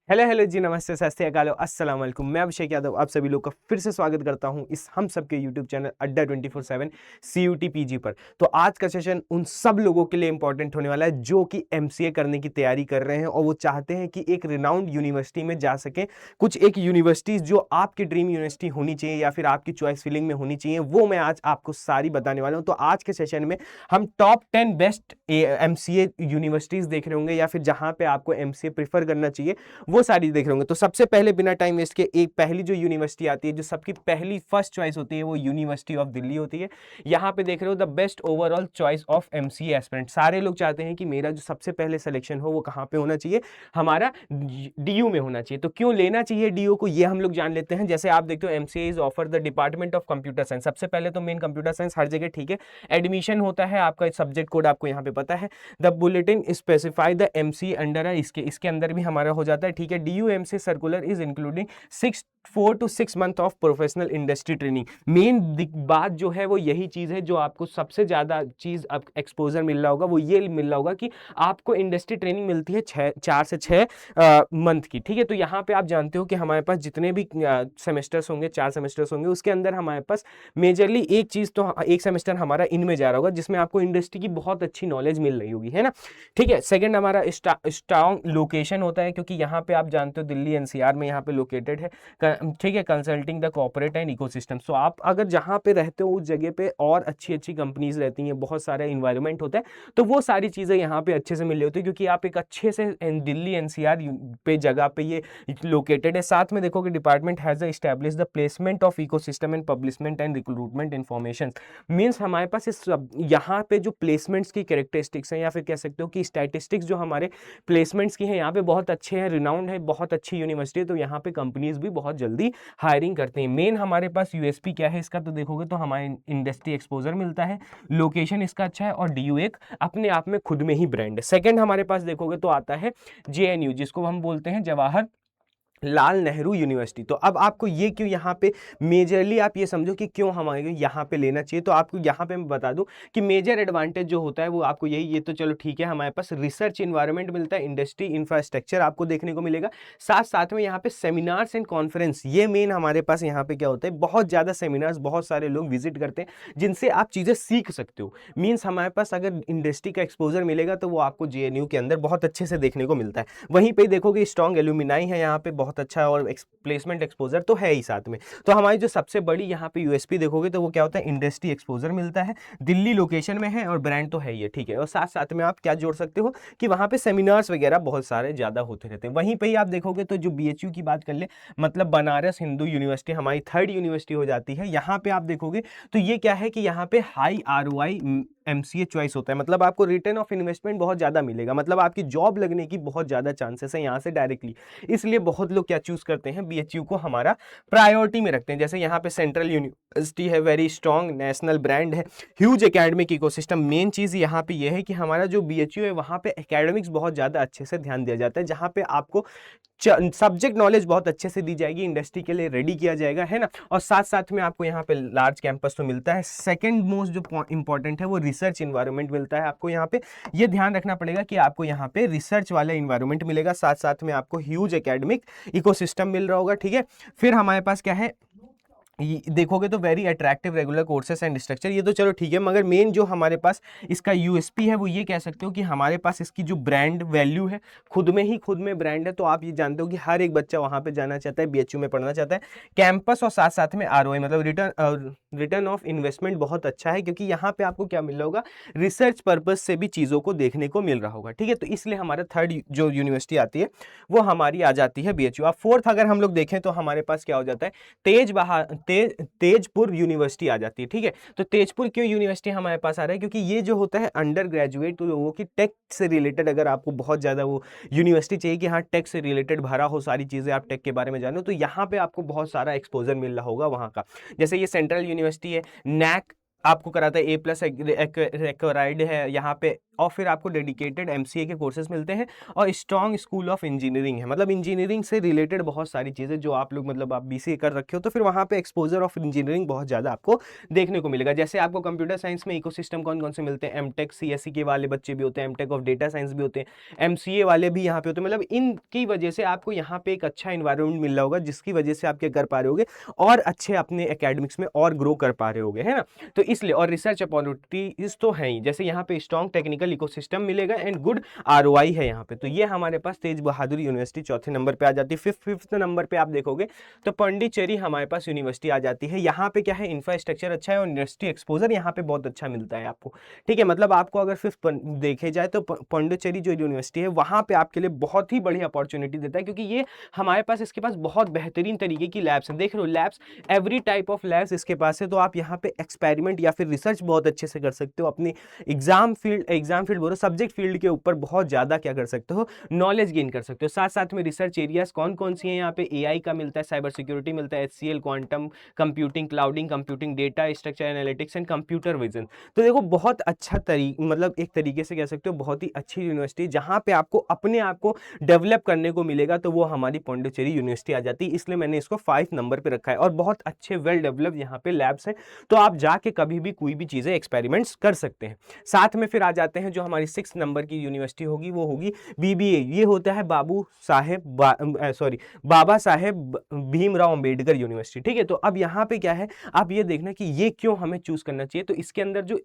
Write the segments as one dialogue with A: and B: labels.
A: Hello hello जी, नमस्ते, सत श्री अकाल, अस्सलाम वालेकुम। मैं अभिषेक यादव आप सभी लोग का फिर से स्वागत करता हूं इस हम सबके यूट्यूब चैनल अड्डा 24/7 CUT PG पर। तो आज का सेशन उन सब लोगों के लिए इंपॉर्टेंट होने वाला है जो कि MCA करने की तैयारी कर रहे हैं और वो चाहते हैं कि एक रिनाउंड यूनिवर्सिटी में जा सकें। कुछ एक यूनिवर्सिटीज जो आपकी ड्रीम यूनिवर्सिटी होनी चाहिए या फिर आपकी चॉइस फिलिंग में होनी चाहिए, वो मैं आज आपको सारी बताने वाला हूँ। तो आज के सेशन में हम टॉप 10 बेस्ट MCA यूनिवर्सिटीज देख रहे होंगे या फिर जहां पे आपको MCA प्रीफर करना चाहिए वो सारी देख रहे होंगे। तो सबसे पहले बिना टाइम वेस्ट के एक पहली जो यूनिवर्सिटी आती है, जो सबकी पहली फर्स्ट चॉइस होती है, वो यूनिवर्सिटी ऑफ दिल्ली होती है। यहाँ पे देख रहे हो the best overall choice of MCA aspirant. सारे लोग चाहते हैं कि मेरा जो सबसे पहले सिलेक्शन हो वो कहाँ पे होना चाहिए, हमारा DU में होना चाहिए। तो क्यों लेना चाहिए DU को, ये हम लोग जान लेते हैं। जैसे आप देखते हो MCA is offer the department of computer science. सबसे पहले तो मेन कंप्यूटर साइंस हर जगह, ठीक है। एडमिशन होता है, आपका सब्जेक्ट कोड आपको यहाँ पे पता है। The bulletin specify the MCA under, इसके अंदर भी हमारा हो जाता है, ठीक है। DU MCA circular is including 4 to 6 month of professional industry training. Main बात जो है वो यही चीज है जो आपको सबसे ज्यादा चीज एक्सपोजर मिल रहा होगा, वो ये मिल रहा होगा कि आपको इंडस्ट्री ट्रेनिंग मिलती है 4 से 6 मंथ की, ठीक है। तो यहाँ पे आप जानते हो कि हमारे पास जितने भी सेमेस्टर्स होंगे, 4 सेमेस्टर्स होंगे, उसके अंदर हमारे पास मेजरली एक चीज तो एक सेमेस्टर हमारा इनमें जा रहा होगा जिसमें आपको इंडस्ट्री की बहुत अच्छी नॉलेज मिल रही होगी, है ना, ठीक है। सेकंड हमारा स्ट्रॉन्ग लोकेशन होता है, क्योंकि यहाँ पे आप जानते हो दिल्ली NCR में यहाँ पे लोकेटेड है, ठीक है। Consulting the corporate and ecosystem. So आप अगर जहाँ पे रहते हो उस जगह पे और अच्छी अच्छी कंपनीज रहती हैं, बहुत सारा इन्वायरमेंट होता है, तो वो सारी चीज़ें यहाँ पे अच्छे से मिल रही होती है, क्योंकि आप एक अच्छे से दिल्ली NCR पे जगह पे ये लोकेटेड है। साथ में देखो कि department has establish the placement of ecosystem and publishment and recruitment information. Means हमारे पास इस यहाँ पे जो प्लेसमेंट्स की कैरेक्टरिस्टिक्स हैं, या फिर कह सकते हो कि स्टैटिस्टिक्स जो हमारे प्लेसमेंट्स की हैं यहाँ पे बहुत अच्छे हैं, रिनाउंड है, बहुत अच्छी यूनिवर्सिटी है, तो यहाँ पे कंपनीज भी बहुत जल्दी हायरिंग करते हैं। मेन हमारे पास USP क्या है इसका, तो देखोगे तो हमारे इंडस्ट्री एक्सपोजर मिलता है, लोकेशन इसका अच्छा है, और DU एक अपने आप में खुद में ही ब्रांड है। सेकंड हमारे पास देखोगे तो आता है JNU, जिसको हम बोलते हैं जवाहर लाल नेहरू यूनिवर्सिटी। तो अब आपको ये क्यों यहाँ पे मेजरली आप ये समझो कि क्यों हमारे यहाँ पे लेना चाहिए, तो आपको यहाँ पे मैं बता दूं कि मेजर एडवांटेज जो होता है वो आपको यही, ये तो चलो ठीक है, हमारे पास रिसर्च इन्वायरमेंट मिलता है, इंडस्ट्री इंफ्रास्ट्रक्चर आपको देखने को मिलेगा, साथ साथ में यहाँ पे सेमिनार्स एंड कॉन्फ्रेंस। ये मेन हमारे पास यहाँ पे क्या होता है, बहुत ज़्यादा सेमिनार्स, बहुत सारे लोग विजिट करते हैं जिनसे आप चीज़ें सीख सकते हो। मीन्स हमारे पास अगर इंडस्ट्री का एक्सपोजर मिलेगा तो वो आपको JNU के अंदर बहुत अच्छे से देखने को मिलता है। वहीं पर देखोगे स्ट्रॉन्ग एल्यूमिनाई है यहाँ पे, बहुत अच्छा, और प्लेसमेंट एक्सपोजर तो है ही साथ में। तो हमारी जो सबसे बड़ी यहाँ पे USP देखोगे तो वो क्या होता है, इंडस्ट्री एक्सपोजर मिलता है, दिल्ली लोकेशन में है, और ब्रांड तो है ही है, ठीक है। और साथ साथ में आप क्या जोड़ सकते हो कि वहां पे सेमिनार्स वगैरह बहुत सारे ज्यादा होते रहते हैं। वहीं पे ही आप देखोगे तो जो BHU की बात कर ले, मतलब बनारस हिंदू यूनिवर्सिटी हमारी थर्ड यूनिवर्सिटी हो जाती है। यहाँ पे आप देखोगे तो ये क्या है कि यहाँ पे हाई ROI MCA चॉइस होता है, मतलब आपको रिटर्न ऑफ इन्वेस्टमेंट बहुत ज्यादा मिलेगा, मतलब आपकी जॉब लगने की बहुत ज्यादा चांसेस है यहाँ से डायरेक्टली। इसलिए बहुत लोग क्या चूज करते हैं, BHU को हमारा प्रायोरिटी में रखते हैं। जैसे यहाँ पे सेंट्रल यूनिवर्सिटी है, वेरी स्ट्रॉन्ग नेशनल ब्रांड है, ह्यूज एकेडमिक इकोसिस्टम। मेन चीज यहाँ पे यह है कि हमारा जो BHU है वहाँ पे एकेडमिक्स बहुत ज्यादा अच्छे से ध्यान दिया जाता है, जहाँ पे आपको सब्जेक्ट नॉलेज बहुत अच्छे से दी जाएगी, इंडस्ट्री के लिए रेडी किया जाएगा, है ना। और साथ साथ में आपको यहाँ पे लार्ज कैंपस तो मिलता है। सेकंड मोस्ट जो इंपॉर्टेंट है वो रिसर्च इन्वायरमेंट मिलता है आपको यहाँ पे। ये ध्यान रखना पड़ेगा कि आपको यहाँ पे रिसर्च वाला इन्वायरमेंट मिलेगा, साथ साथ में आपको ह्यूज एकेडमिक इकोसिस्टम मिल रहा होगा, ठीक है। फिर हमारे पास क्या है, देखोगे तो very attractive regular courses and structure. ये तो चलो ठीक है, मगर मेन जो हमारे पास इसका USP है वो ये कह सकते हो कि हमारे पास इसकी जो ब्रांड वैल्यू है, खुद में ब्रांड है। तो आप ये जानते हो कि हर एक बच्चा वहां पे जाना चाहता है, BHU में पढ़ना चाहता है। कैंपस और साथ साथ में ROI मतलब रिटर्न ऑफ इन्वेस्टमेंट बहुत अच्छा है, क्योंकि यहाँ पे आपको क्या मिल रहा होगा, रिसर्च पर्पज से भी चीजों को देखने को मिल रहा होगा, ठीक है। तो इसलिए हमारा थर्ड जो यूनिवर्सिटी आती है वो हमारी आ जाती है BHU। अब फोर्थ अगर हम लोग देखें तो हमारे पास क्या हो जाता है, तेजपुर यूनिवर्सिटी आ जाती है, ठीक है। तो तेजपुर क्यों यूनिवर्सिटी हमारे पास आ रहा है, क्योंकि ये जो होता है अंडर ग्रेजुएट लोगों की टेक से रिलेटेड, अगर आपको बहुत ज्यादा वो यूनिवर्सिटी चाहिए कि हाँ टेक से रिलेटेड भरा हो, सारी चीजें आप टेक के बारे में जानो, तो यहाँ पे आपको बहुत सारा एक्सपोजर मिल रहा होगा वहाँ का। जैसे ये सेंट्रल यूनिवर्सिटी है, NAC आपको कराता है A+ रिक्वायर्ड है यहाँ पे, और फिर आपको डेडिकेटेड MCA के कोर्सेज मिलते हैं, और स्ट्रॉन्ग स्कूल ऑफ इंजीनियरिंग है, मतलब इंजीनियरिंग से रिलेटेड बहुत सारी चीज़ें जो आप लोग, मतलब आप BCA कर रखे हो तो फिर वहाँ पे एक्सपोजर ऑफ इंजीनियरिंग बहुत ज़्यादा आपको देखने को मिलेगा। जैसे आपको कंप्यूटर साइंस में इकोसिस्टम कौन कौन से मिलते हैं, MTech CSE के वाले बच्चे भी होते हैं, MTech ऑफ डेटा साइंस भी होते हैं, MCA वाले भी यहाँ पे होते हैं, मतलब इनकी वजह से आपको यहाँ पे एक अच्छा इन्वायरमेंट मिल रहा होगा, जिसकी वजह से आप क्या कर पा रहे होगे, और अच्छे अपने एकेडमिक्स में और ग्रो कर पा रहे होगे, है ना। तो इसलिए, और रिसर्च अपॉर्चुनिटीज तो है ही, जैसे यहाँ पे स्ट्रॉन्ग टेक्निकल इकोसिस्टम मिलेगा एंड गुड ROI है यहाँ पे। तो ये हमारे पास तेज बहादुर यूनिवर्सिटी चौथे नंबर पे आ जाती है। फिफ्थ नंबर पे आप देखोगे तो पांडिचेरी हमारे पास यूनिवर्सिटी आ जाती है। यहाँ पे क्या है, इंफ्रास्ट्रक्चर अच्छा है और यूनिवर्सिटी एक्सपोजर यहाँ पे बहुत अच्छा मिलता है आपको, ठीक है। मतलब आपको अगर फिफ्थ देखे जाए तो पांडिचेरी जो यूनिवर्सिटी है वहाँ पे आपके लिए बहुत ही बड़ी अपॉर्चुनिटी देता है, क्योंकि ये हमारे पास, इसके पास बहुत बेहतरीन तरीके की लैब्स हैं। देख लो labs, every type of labs इसके पास है, तो आप यहाँ पे एक्सपेरिमेंट या फिर रिसर्च बहुत अच्छे से कर सकते हो, अपनी एग्जाम फील्ड बोलो, सब्जेक्ट फील्ड के ऊपर बहुत ज़्यादा क्या कर सकते हो, नॉलेज गेन कर सकते हो। साथ साथ में रिसर्च एरियाज कौन कौन सी हैं यहाँ पे, AI का मिलता है, साइबर सिक्योरिटी मिलता है, HCL, quantum computing, clouding computing, data structure analytics and computer vision. तो देखो बहुत अच्छा मतलब एक तरीके से कह सकते हो बहुत ही अच्छी यूनिवर्सिटी, जहाँ पे आपको अपने आप को डेवलप करने को मिलेगा, तो वो हमारी पांडिचेरी यूनिवर्सिटी आ जाती है। इसलिए मैंने इसको 5 नंबर पे रखा है, और बहुत अच्छे वेल डेवलप्ड यहाँ पे लैब्स हैं, तो आप जाके कभी भी कोई भी चीज़ें एक्सपेरिमेंट्स कर सकते हैं। साथ में फिर आ जाते हैं जो हमारी 6 नंबर की यूनिवर्सिटी होगी, वो होगी BBA। ये होता है बाबा साहेब भीमराव अंबेडकर यूनिवर्सिटी, ठीक है। तो अब यहाँ पे क्या है, आप ये देखना कि ये क्यों हमें चूज करना चाहिए। तो इसके अंदर जो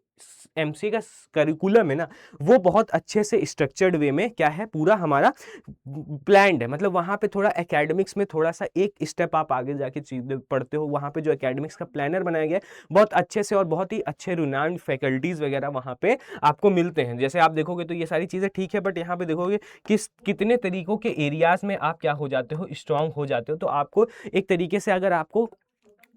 A: MCA का करिकुलम है ना, वो बहुत अच्छे से स्ट्रक्चर्ड वे में क्या है, पूरा हमारा प्लान्ड है। मतलब वहाँ पे थोड़ा एकेडमिक्स में थोड़ा सा एक स्टेप आप आगे जाके चीजें पढ़ते हो, वहाँ पे जो एकेडमिक्स का प्लानर बनाया गया है बहुत अच्छे से, और बहुत ही अच्छे रिनाउंड फैकल्टीज वगैरह वहाँ पे आपको मिलते हैं। जैसे आप देखोगे तो ये सारी चीजें ठीक है, बट यहाँ पे देखोगे कितने तरीकों के एरियाज में आप क्या हो जाते हो, स्ट्रांग हो जाते हो। तो आपको एक तरीके से, अगर आपको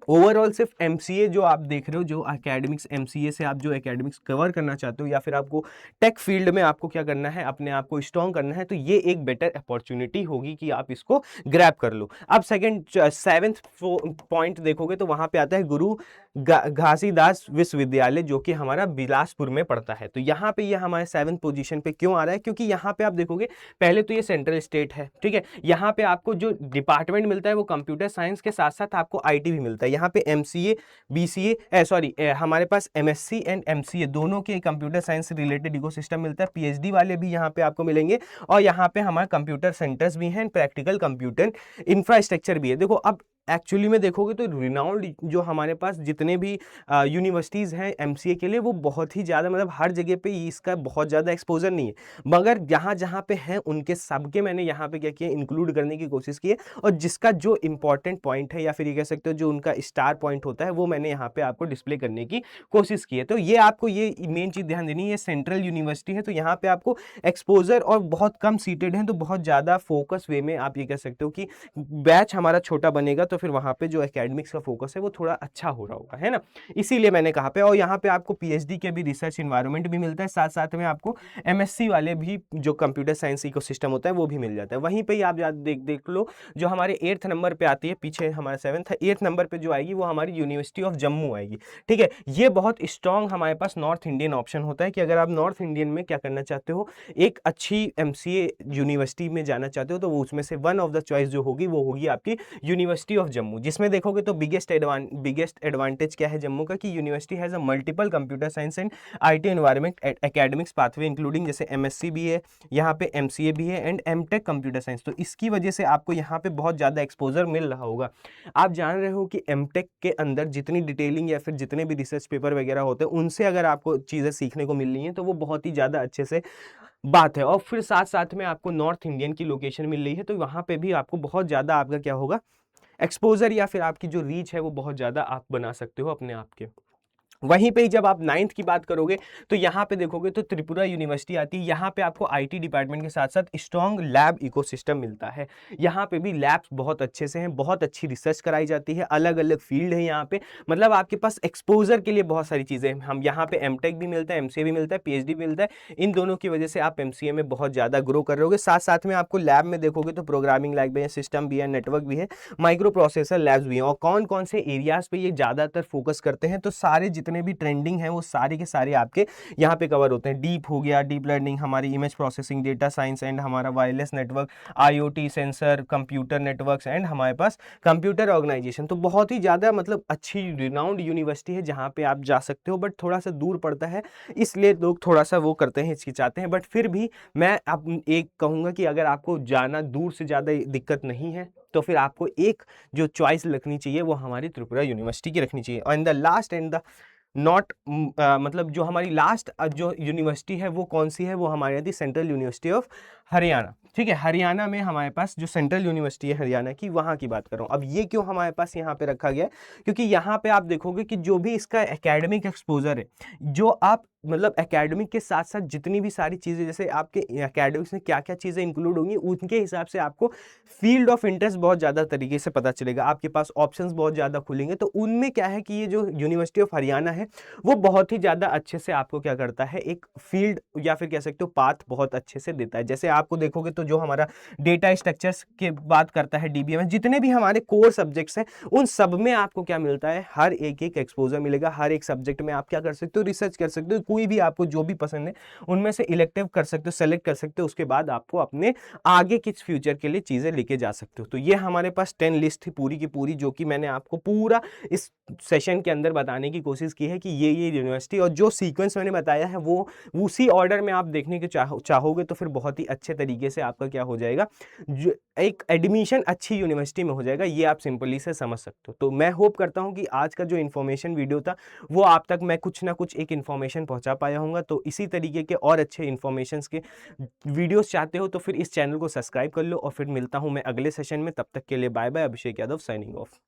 A: ओवरऑल सिर्फ MCA जो आप देख रहे हो, जो एकेडमिक्स MCA से आप जो एकेडमिक्स कवर करना चाहते हो, या फिर आपको टेक फील्ड में आपको क्या करना है, अपने आप को स्ट्रॉन्ग करना है, तो ये एक बेटर अपॉर्चुनिटी होगी कि आप इसको ग्रैब कर लो। अब सेवेंथ पॉइंट देखोगे तो वहां पे आता है गुरु घासीदास विश्वविद्यालय, जो कि हमारा बिलासपुर में पड़ता है। तो यहाँ पे ये हमारे 7th पोजीशन पे क्यों आ रहा है, क्योंकि यहाँ पे आप देखोगे पहले तो ये सेंट्रल स्टेट है, ठीक है। यहाँ पे आपको जो डिपार्टमेंट मिलता है वो कंप्यूटर साइंस के साथ साथ आपको IT भी मिलता है। यहाँ पे MCA BCA हमारे पास MSc एंड MCA दोनों के कंप्यूटर साइंस से रिलेटेड इकोसिस्टम मिलता है। PhD वाले भी यहाँ पे आपको मिलेंगे, और यहाँ पे हमारे कंप्यूटर सेंटर्स भी हैं, प्रैक्टिकल कंप्यूटर इंफ्रास्ट्रक्चर भी है। देखो अब एक्चुअली में देखोगे तो रिनाउंड जो हमारे पास जितने भी यूनिवर्सिटीज़ हैं MCA के लिए, वो बहुत ही ज़्यादा, मतलब हर जगह पे इसका बहुत ज़्यादा एक्सपोजर नहीं है, मगर जहाँ जहाँ पे हैं उनके सबके मैंने यहाँ पे क्या किया, इंक्लूड करने की कोशिश की है। और जिसका जो इंपॉर्टेंट पॉइंट है, या फिर ये कह सकते हो जो उनका स्टार पॉइंट होता है, वो मैंने यहाँ पे आपको डिस्प्ले करने की कोशिश की है। तो ये आपको ये मेन चीज़ ध्यान देनी है, ये सेंट्रल यूनिवर्सिटी है, तो यहाँ पे आपको एक्सपोजर, और बहुत कम सीटेड हैं, तो बहुत ज़्यादा फोकस वे में आप ये कह सकते हो कि बैच हमारा छोटा बनेगा, तो फिर वहाँ पे जो एकेडमिक्स का फोकस है वो थोड़ा अच्छा हो रहा होगा, है ना। इसीलिए मैंने कहा पे, और यहाँ पे आपको PhD के भी रिसर्च इन्वायरमेंट भी मिलता है, साथ साथ में आपको MSc वाले भी जो कंप्यूटर साइंस इकोसिस्टम होता है वो भी मिल जाता है। वहीं पे ही आप देख लो जो हमारे 8th नंबर पे आती है, पीछे हमारा 7th है, 8th नंबर पे जो आएगी वो हमारी यूनिवर्सिटी ऑफ जम्मू आएगी, ठीक है। ये बहुत स्ट्रॉन्ग हमारे पास नॉर्थ इंडियन ऑप्शन होता है, कि अगर आप नॉर्थ इंडियन में क्या करना चाहते हो, एक अच्छी MCA यूनिवर्सिटी में जाना चाहते हो, तो वो उसमें से वन ऑफ द चॉइस जो होगी वो होगी आपकी यूनिवर्सिटी ऑफ जम्मू। जिसमें देखोगे तो बिगेस्ट एडवांटेज क्या है जम्मू का, कि university has a multiple computer science and IT environment academics pathway, including जैसे MSc भी है, यहाँ पे MCA भी है एंड MTech कंप्यूटर साइंस। तो इसकी वजह से आपको यहाँ पे बहुत ज़्यादा एक्सपोजर मिल रहा होगा। आप जान रहे हो कि MTech के अंदर जितनी डिटेलिंग या फिर जितने भी रिसर्च पेपर वगैरह होते हैं, उनसे अगर आपको चीज़ें सीखने को मिल रही हैं, तो वो बहुत ही ज़्यादा अच्छे से बात है। और फिर साथ साथ में आपको नॉर्थ इंडियन की लोकेशन मिल रही है, तो वहाँ पे भी आपको बहुत ज़्यादा आपका क्या होगा, एक्सपोजर, या फिर आपकी जो रीच है वो बहुत ज़्यादा आप बना सकते हो अपने आप के। वहीं पे जब आप 9th की बात करोगे तो यहाँ पे देखोगे तो त्रिपुरा यूनिवर्सिटी आती है। यहाँ पे आपको IT डिपार्टमेंट के साथ साथ स्ट्रॉन्ग लैब इकोसिस्टम मिलता है। यहाँ पे भी लैब्स बहुत अच्छे से हैं, बहुत अच्छी रिसर्च कराई जाती है, अलग अलग फील्ड है यहाँ पे, मतलब आपके पास एक्सपोजर के लिए बहुत सारी चीज़ें हैं। हम यहाँ पे MTech भी मिलता है, MCA भी मिलता है, PhD भी मिलता है। इन दोनों की वजह से आप MCA में बहुत ज़्यादा ग्रो कर रहे होगे। साथ साथ में आपको लैब में देखोगे तो प्रोग्रामिंग लैब भी है, सिस्टम भी है, नेटवर्क भी है, माइक्रो प्रोसेसर लैब्स भी हैं। और कौन कौन से एरियाज पे ये ज़्यादातर फोकस करते हैं, तो सारे जितने भी ट्रेंडिंग हैं वो सारे के सारे आपके यहाँ पे कवर होते हैं। डीप हो गया, डीप लर्निंग, हमारी image processing, data science and हमारा wireless network, IoT sensor, computer networks and हमारे पास कंप्यूटर ऑर्गेनाइजेशन। तो बहुत ही ज़्यादा मतलब अच्छी रिनाउंड यूनिवर्सिटी है जहाँ पे आप जा सकते हो, बट थोड़ा सा दूर पड़ता है, इसलिए लोग थोड़ा सा वो करते हैं, हिचकिचाते हैं। बट फिर भी मैं अब एक कहूँगा कि अगर आपको जाना दूर से ज़्यादा दिक्कत नहीं है तो फिर आपको एक जो चॉइस रखनी चाहिए वो हमारी त्रिपुरा यूनिवर्सिटी की रखनी चाहिए। And the last and the not मतलब जो हमारी लास्ट जो यूनिवर्सिटी है वो कौन सी है, वो हमारे यहाँ थी सेंट्रल यूनिवर्सिटी ऑफ हरियाणा। ठीक है, हरियाणा में हमारे पास जो सेंट्रल यूनिवर्सिटी है हरियाणा की, वहाँ की बात कर रहा हूँ। अब ये क्यों हमारे पास यहाँ पे रखा गया है, क्योंकि यहाँ पे आप देखोगे कि जो भी इसका एकेडमिक एक्सपोजर है, जो आप मतलब एकेडमिक के साथ साथ जितनी भी सारी चीज़ें, जैसे आपके एकेडमिक्स में क्या क्या चीज़ें इंक्लूड होंगी, उनके हिसाब से आपको फील्ड ऑफ इंटरेस्ट बहुत ज़्यादा तरीके से पता चलेगा, आपके पास ऑप्शंस बहुत ज़्यादा खुलेंगे। तो उनमें क्या है कि ये जो यूनिवर्सिटी ऑफ हरियाणा है वो बहुत ही ज़्यादा अच्छे से आपको क्या करता है, एक फील्ड या फिर कह सकते हो पाथ बहुत अच्छे से देता है। जैसे आपको देखोगे तो जो हमारा डेटा स्ट्रक्चर्स की बात करता है, DBMS, जितने भी हमारे कोर सब्जेक्ट्स हैं उन सब में आपको क्या मिलता है, हर एक एक एक्सपोजर मिलेगा। हर एक सब्जेक्ट में आप क्या कर सकते हो, रिसर्च कर सकते हो, कोई भी आपको जो भी पसंद है उनमें से इलेक्टिव कर सकते हो, सेलेक्ट कर सकते हो, उसके बाद आपको अपने आगे किस फ्यूचर के लिए चीज़ें लेके जा सकते हो। तो ये हमारे पास 10 लिस्ट थी पूरी की पूरी, जो कि मैंने आपको पूरा इस सेशन के अंदर बताने की कोशिश की है कि ये यूनिवर्सिटी, और जो सीक्वेंस मैंने बताया है वो उसी ऑर्डर में आप देखने के चाहोगे तो फिर बहुत ही अच्छे तरीके से आपका क्या हो जाएगा, जो एक एडमिशन अच्छी यूनिवर्सिटी में हो जाएगा। ये आप सिंपली से समझ सकते हो। तो मैं होप करता हूँ कि आज का जो इन्फॉर्मेशन वीडियो था वो आप तक मैं कुछ ना कुछ एक इन्फॉर्मेशन पहुंचा पाया हूँगा। तो इसी तरीके के और अच्छे इन्फॉर्मेशन के वीडियोस चाहते हो तो फिर इस चैनल को सब्सक्राइब कर लो, और फिर मिलता हूँ मैं अगले सेशन में। तब तक के लिए bye bye. Abhishek Yadav signing off.